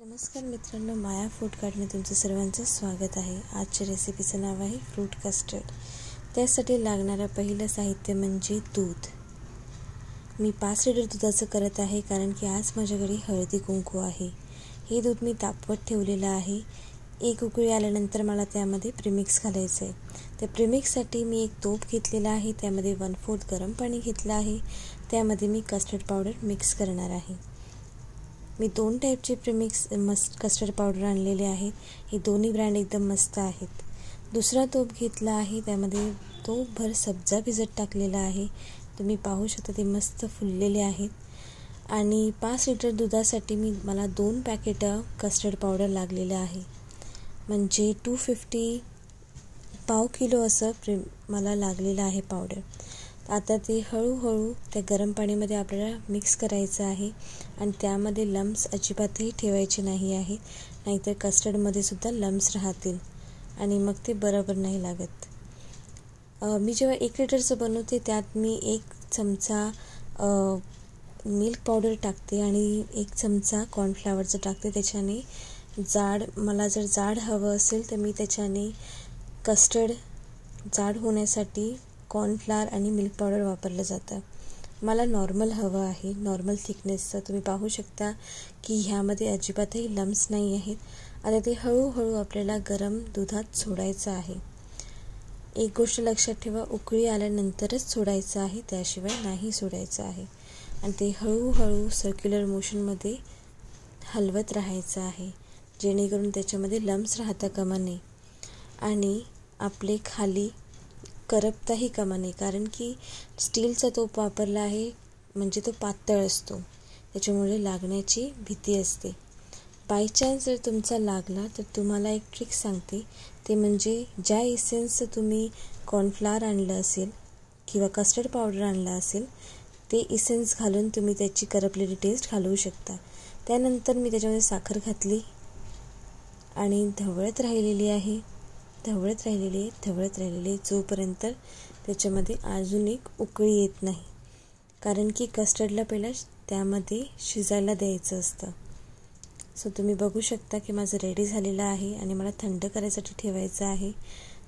नमस्कार मित्रांनो, माया फूड कार्टमध्ये तुमचं सर्वांचं स्वागत आहे. आजच्या रेसिपीचं नाव आहे फ्रूट कस्टर्ड. त्यासाठी लागणारं पहिलं साहित्य म्हणजे दूध. मी 5 लिटर दुधाचं करत आहे कारण की आज माझ्याकडे हळदी कुंकू आहे. हे दूध मी तापवत ठेवलेलं आहे. एक उकळी आल्यानंतर मला त्यामध्ये प्रीमिक्स घालायचं आहे. त्या प्रीमिक्ससाठी मी एक तोप घेतलेला आहे. त्यामध्ये 1/4 गरम पाणी घेतलं आहे. त्यामध्ये मी कस्टर्ड पावडर मिक्स करणार आहे. मी 2 टाईपचे प्रीमिक्स कस्टर्ड पावडर आणलेले आहेत. हे दोन्ही ब्रँड एकदम मस्त आहेत. दुसरा तोप घेतला आहे. त्यामध्ये तोपभर सब्जा भिजत टाकलेला आहे. तुम्ही पाहू शकता ते मस्त फुललेले आहेत. आणि 5 लिटर दुधासाठी मला 2 पॅकेटं कस्टर्ड पावडर लागलेलं आहे. म्हणजे 250 पाव किलो असं मला लागलेलं आहे पावडर. आता ते हळूहळू त्या गरम पाणीमध्ये आपल्याला मिक्स करायचं आहे. आणि त्यामध्ये लम्स अजिबातही ठेवायचे नाही आहेत, नाहीतर कस्टर्डमध्ये सुद्धा लम्स राहतील आणि मग ते बरोबर नाही लागत. मी जेव्हा 1 लिटरचं बनवते त्यात मी 1 चमचा मिल्क पावडर टाकते आणि 1 चमचा कॉर्नफ्लॉवरचं टाकते. त्याच्याने मला जर जाड हवं असेल तर मी त्याच्याने कस्टर्ड जाड होण्यासाठी कॉर्नफ्लॉवर आणि मिल्क पावडर वापरलं जातं. मला नॉर्मल हवं आहे, नॉर्मल थिकनेसचं. तुम्ही पाहू शकता की ह्यामध्ये अजिबातही लम्स नाही आहेत. आता ते हळूहळू आपल्याला गरम दुधात सोडायचं आहे. एक गोष्ट लक्षात ठेवा, उकळी आल्यानंतरच सोडायचं आहे, त्याशिवाय नाही सोडायचं आहे. आणि ते हळूहळू सर्क्युलर मोशनमध्ये हलवत राहायचं आहे, जेणेकरून त्याच्यामध्ये लम्स राहता कामा नये आणि आपले खाली करपताही कामा नये. कारण की स्टीलचा तोप वापरला आहे म्हणजे तो पातळ असतो, त्याच्यामुळे लागण्याची भीती असते. बाय चान्स जर तुमचा लागला तर तुम्हाला एक ट्रिक सांगते. ते म्हणजे ज्या इसेन्सचं तुम्ही कॉर्नफ्लॉवर आणलं असेल किंवा कस्टर्ड पावडर आणलं असेल ते इसेन्स घालून तुम्ही त्याची करपलेली टेस्ट घालवू शकता. त्यानंतर मी त्याच्यामध्ये साखर घातली आणि ढवळत राहिलेली जोपर्यंत त्याच्यामध्ये अजून एक उकळी येत नाही. कारण की कस्टर्डला पहिला त्यामध्ये शिजायला द्यायचं असतं. सो तुम्ही बघू शकता की माझं रेडी झालेलं आहे आणि मला थंड करायसाठी ठेवायचं आहे.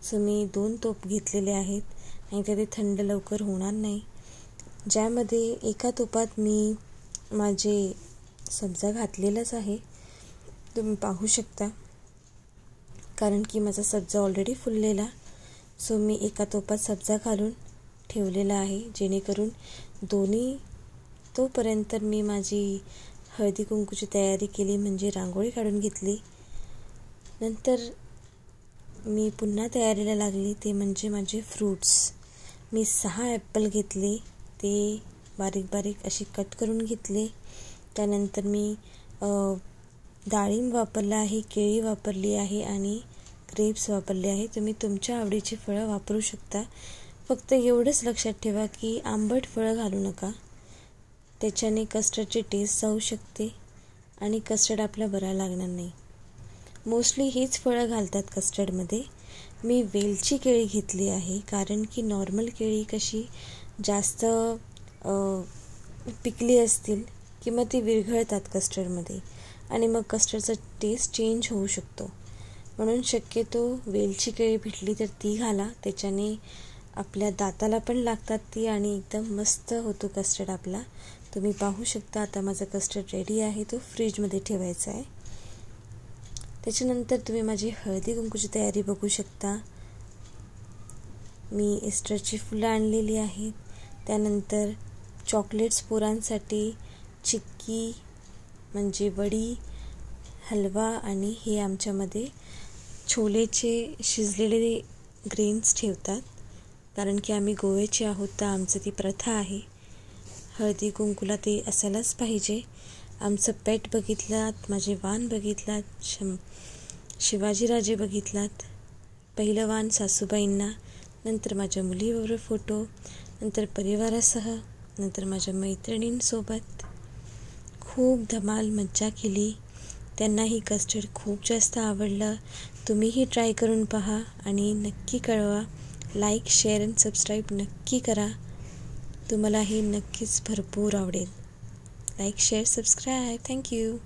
सो मी 2 तोप घेतलेले आहेत आणि ते थंड लवकर होणार नाही. ज्यामध्ये एका तोपात मी माझे सब्जा घातलेलाच आहे, तुम्ही पाहू शकता. कारण की माझा सब्जा ऑलरेडी फुललेला. सो मी एका तोपात सब्जा घालून ठेवलेला आहे, जेणेकरून दोन्ही तोपर्यंत मी माझी हळदी कुंकूची तयारी केली, म्हणजे रांगोळी काढून घेतली. नंतर मी पुन्हा तयारीला लागली, ते म्हणजे माझे फ्रूट्स. मी 6 ॲपल घेतले, ते बारीक बारीक असे कट करून घेतले. त्यानंतर मी डाळिंब वापरला आहे, केळी वापरली आहे आणि ग्रेप्स वापरले आहे. तुम्ही तुमच्या आवडीची फळं वापरू शकता. फक्त एवढंच लक्षात ठेवा की आंबट फळं घालू नका, त्याच्याने कस्टर्डची टेस्ट जाऊ शकते आणि कस्टर्ड आपला बरा लागणार नाही. मोस्टली हीच फळं घालतात कस्टर्डमध्ये. मी वेलची केळी घेतली आहे, कारण की नॉर्मल केळी कशी जास्त पिकली असतील की मग ती विरघळतात कस्टर्डमध्ये आणि मग कस्टर्डचा टेस्ट चेंज होऊ शकतो. म्हणून शक्यतो वेलची केळी भेटली तर ती घाला, त्याच्याने आपल्या दाताला पण लागतात ती आणि एकदम मस्त होतो कस्टर्ड आपला. तुम्ही पाहू शकता आता माझा कस्टर्ड रेडी आहे, तो फ्रीजमध्ये ठेवायचा आहे. त्याच्यानंतर तुम्ही माझी हळदी कुंकूची तयारी बघू शकता. मी एस्टरची फुलं आणलेली आहेत. त्यानंतर चॉकलेट्स पोरांसाठी, चिक्की म्हणजे वडी, हलवा आणि हे आमच्यामध्ये छोलेचे शिजलेले ग्रेन्स ठेवतात. कारण की आम्ही गोव्याचे आहोत तर आमचं ती प्रथा आहे. हळदी कुंकूला ते असायलाच पाहिजे. आमचं पेट बघितलात, माझे वाण बघितलात, शिवाजीराजे बघितलात. पहिलं वाण सासूबाईंना, नंतर माझ्या मुलीबरोबर फोटो, नंतर परिवारासह, नंतर माझ्या मैत्रिणींसोबत खूप धमाल मज्जा केली. त्यांनाही कस्टर्ड खूप जास्त आवडलं. तुम्हीही ट्राय करून पहा आणि नक्की कळवा. लाईक, शेअर आणि सबस्क्राईब नक्की करा. तुम्हालाही नक्कीच भरपूर आवडेल. Like, share, subscribe. थँक्यू.